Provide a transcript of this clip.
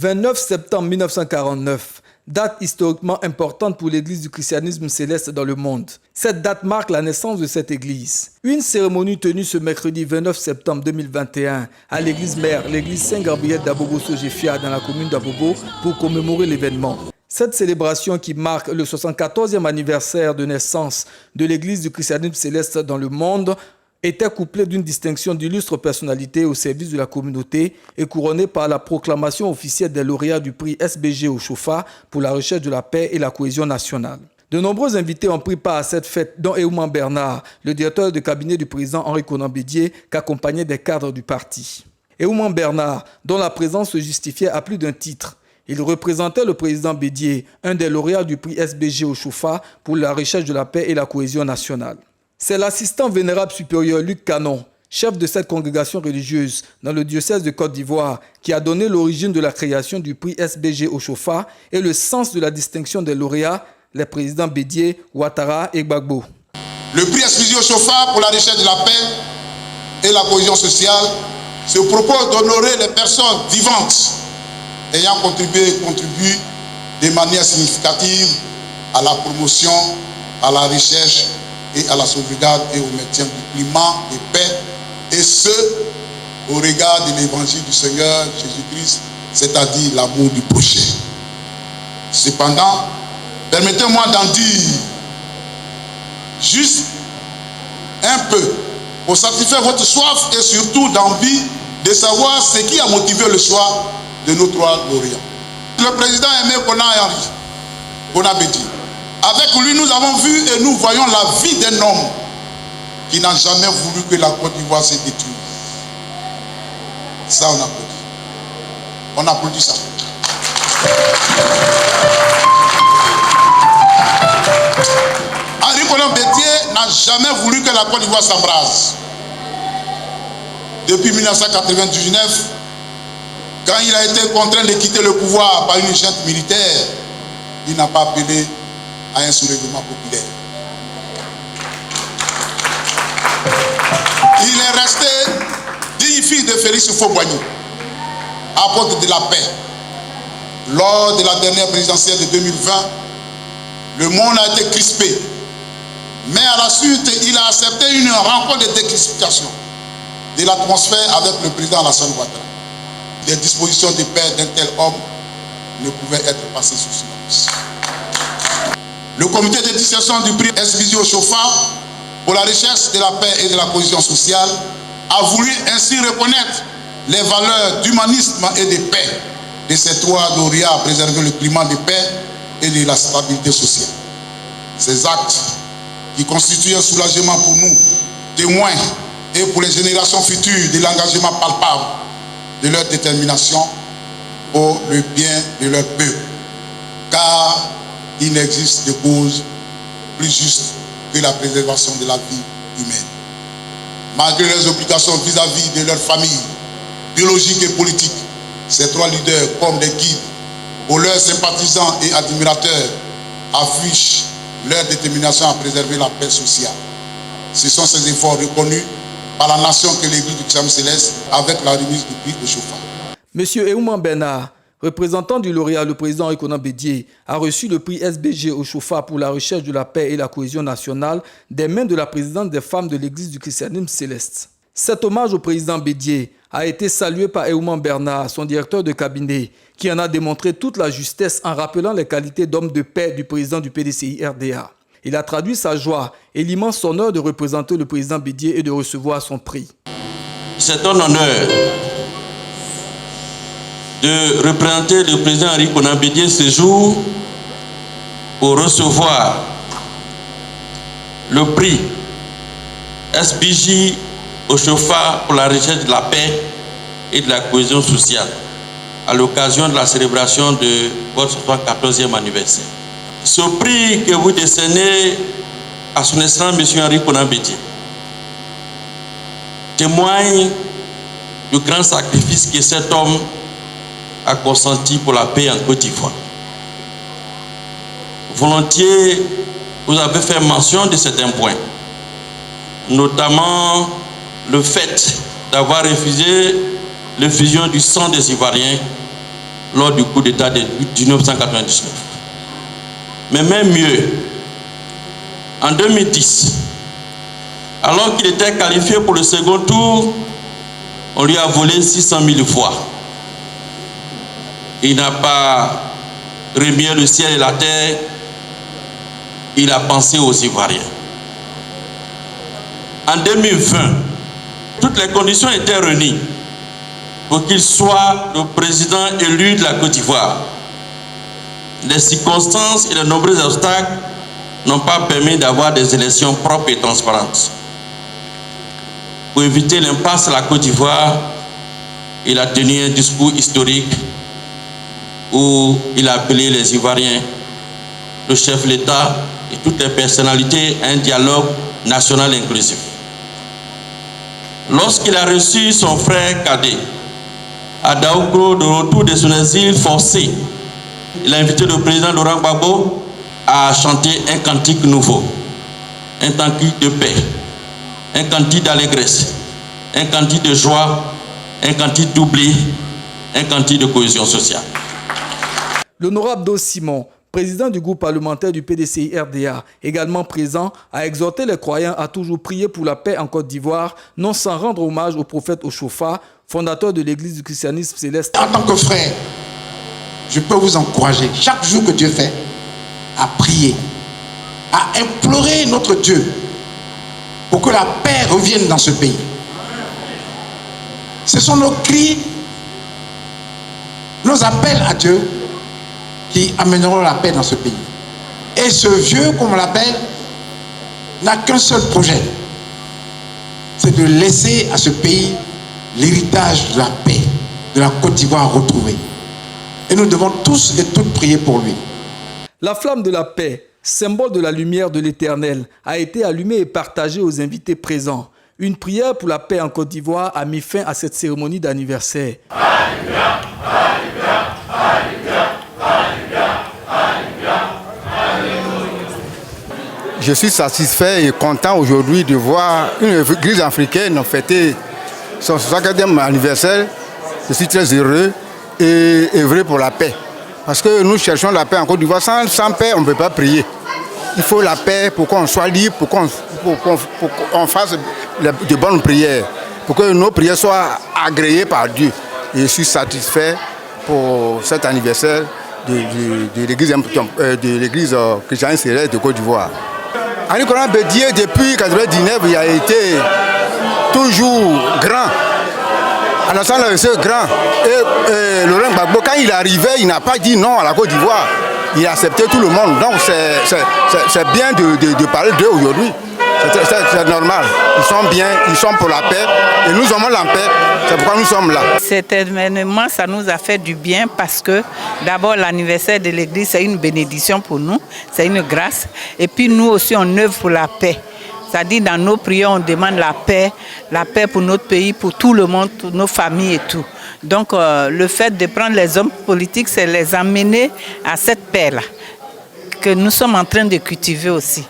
29 septembre 1949, date historiquement importante pour l'église du christianisme céleste dans le monde. Cette date marque la naissance de cette église. Une cérémonie tenue ce mercredi 29 septembre 2021 à l'église mère, l'église Saint-Gabriel d'Abobo-Sojefia dans la commune d'Abobo pour commémorer l'événement. Cette célébration qui marque le 74e anniversaire de naissance de l'église du christianisme céleste dans le monde était couplée d'une distinction d'illustres personnalités au service de la communauté et couronnée par la proclamation officielle des lauréats du prix SBG au Chofa pour la recherche de la paix et la cohésion nationale. De nombreux invités ont pris part à cette fête, dont Eouman Bernard, le directeur de cabinet du président Henri Konan Bédié, qu'accompagnait des cadres du parti. Eouman Bernard, dont la présence se justifiait à plus d'un titre. Il représentait le président Bédié, un des lauréats du prix SBG au Chofa pour la recherche de la paix et la cohésion nationale. C'est l'assistant vénérable supérieur Luc Canon, chef de cette congrégation religieuse dans le diocèse de Côte d'Ivoire, qui a donné l'origine de la création du prix SBG au Chofa et le sens de la distinction des lauréats, les présidents Bédié, Ouattara et Gbagbo. Le prix SBG au Chofa pour la recherche de la paix et la cohésion sociale se propose d'honorer les personnes vivantes ayant contribué de manière significative à la promotion, à la recherche et à la sauvegarde et au maintien du climat de paix, et ce, au regard de l'évangile du Seigneur Jésus-Christ, c'est-à-dire l'amour du prochain. Cependant, permettez-moi d'en dire juste un peu pour satisfaire votre soif et surtout d'envie de savoir ce qui a motivé le choix de nos trois lauréats. Le président Aimé Konan Bédié. Avec lui, nous avons vu et nous voyons la vie d'un homme qui n'a jamais voulu que la Côte d'Ivoire se détruise. Ça, on applaudit. On applaudit ça. Henri Konan Bédié n'a jamais voulu que la Côte d'Ivoire s'embrase. Depuis 1999, quand il a été contraint de quitter le pouvoir par une junte militaire, il n'a pas appelé à un soulèvement populaire. Il est resté digne fils de Félix Houphouët-Boigny, apôtre de la paix. Lors de la dernière présidentielle de 2020, le monde a été crispé. Mais à la suite, il a accepté une rencontre de décrispation de l'atmosphère avec le président Alassane Ouattara. Les dispositions de paix d'un tel homme ne pouvaient être passées sous silence. Le comité de discussion du prix SBG au Chofa pour la recherche de la paix et de la cohésion sociale a voulu ainsi reconnaître les valeurs d'humanisme et de paix de ces trois lauréats à préserver le climat de paix et de la stabilité sociale. Ces actes qui constituent un soulagement pour nous, témoins, et pour les générations futures de l'engagement palpable de leur détermination pour le bien de leur peuple. Car il n'existe de cause plus juste que la préservation de la vie humaine. Malgré leurs obligations vis-à-vis de leur famille, biologique et politique, ces trois leaders, comme des guides, pour leurs sympathisants et admirateurs, affichent leur détermination à préserver la paix sociale. Ce sont ces efforts reconnus par la nation que l'Église du christianisme céleste avec la remise du prix au Chofa. Monsieur Eouman Bernard, représentant du lauréat, le président Henri Konan Bédié, a reçu le prix SBG au Chofa pour la recherche de la paix et la cohésion nationale des mains de la présidente des femmes de l'Église du christianisme céleste. Cet hommage au président Bédié a été salué par Eouman Bernard, son directeur de cabinet, qui en a démontré toute la justesse en rappelant les qualités d'homme de paix du président du PDCI-RDA. Il a traduit sa joie et l'immense honneur de représenter le président Bédié et de recevoir son prix. C'est un honneur de représenter le président Henri Konan Bédié ce jour pour recevoir le prix SBG au Chofa pour la recherche de la paix et de la cohésion sociale à l'occasion de la célébration de votre 74e anniversaire. Ce prix que vous décernez à son excellence M. Henri Konan Bédié témoigne du grand sacrifice que cet homme a consenti pour la paix en Côte d'Ivoire. Volontiers, vous avez fait mention de certains points, notamment le fait d'avoir refusé l'effusion du sang des Ivoiriens lors du coup d'État de 1999. Mais même mieux, en 2010, alors qu'il était qualifié pour le second tour, on lui a volé 600 000 voix. Il n'a pas remué le ciel et la terre, il a pensé aux Ivoiriens. En 2020, toutes les conditions étaient réunies pour qu'il soit le président élu de la Côte d'Ivoire. Les circonstances et les nombreux obstacles n'ont pas permis d'avoir des élections propres et transparentes. Pour éviter l'impasse à la Côte d'Ivoire, il a tenu un discours historique où il a appelé les Ivoiriens, le chef de l'État et toutes les personnalités à un dialogue national inclusif. Lorsqu'il a reçu son frère cadet à Daoukro de retour de son exil forcé, il a invité le président Laurent Gbagbo à chanter un cantique nouveau, un cantique de paix, un cantique d'allégresse, un cantique de joie, un cantique d'oubli, un cantique de cohésion sociale. L'honorable Do Simon, président du groupe parlementaire du PDCI-RDA, également présent, a exhorté les croyants à toujours prier pour la paix en Côte d'Ivoire, non sans rendre hommage au prophète Oshofa, fondateur de l'église du christianisme céleste. En tant que frère, je peux vous encourager, chaque jour que Dieu fait, à prier, à implorer notre Dieu pour que la paix revienne dans ce pays. Ce sont nos cris, nos appels à Dieu qui amèneront la paix dans ce pays. Et ce vieux, comme on l'appelle, n'a qu'un seul projet. C'est de laisser à ce pays l'héritage de la paix, de la Côte d'Ivoire retrouvée. Et nous devons tous et toutes prier pour lui. La flamme de la paix, symbole de la lumière de l'Éternel, a été allumée et partagée aux invités présents. Une prière pour la paix en Côte d'Ivoire a mis fin à cette cérémonie d'anniversaire. Alléluia, Alléluia, Alléluia, Alléluia, Alléluia. Je suis satisfait et content aujourd'hui de voir une église africaine fêter son 50e anniversaire. Je suis très heureux et œuvrer pour la paix. Parce que nous cherchons la paix en Côte d'Ivoire. Sans paix, on ne peut pas prier. Il faut la paix pour qu'on soit libre, pour qu'on fasse de bonnes prières, pour que nos prières soient agréées par Dieu. Et je suis satisfait pour cet anniversaire de l'église chrétienne céleste de Côte d'Ivoire. Henri Konan Bédié, depuis 1999, il a été toujours grand. Alassane c'est grand. Et Laurent Gbagbo, quand il arrivait, il n'a pas dit non à la Côte d'Ivoire. Il a accepté tout le monde. Donc c'est bien de parler d'eux aujourd'hui. C'est normal. Ils sont bien, ils sont pour la paix. Et nous aimons la paix. C'est pourquoi nous sommes là. Cet événement, ça nous a fait du bien parce que d'abord l'anniversaire de l'église, c'est une bénédiction pour nous. C'est une grâce. Et puis nous aussi, on œuvre pour la paix. C'est-à-dire dans nos prières, on demande la paix pour notre pays, pour tout le monde, pour nos familles et tout. Donc le fait de prendre les hommes politiques, c'est les amener à cette paix-là que nous sommes en train de cultiver aussi.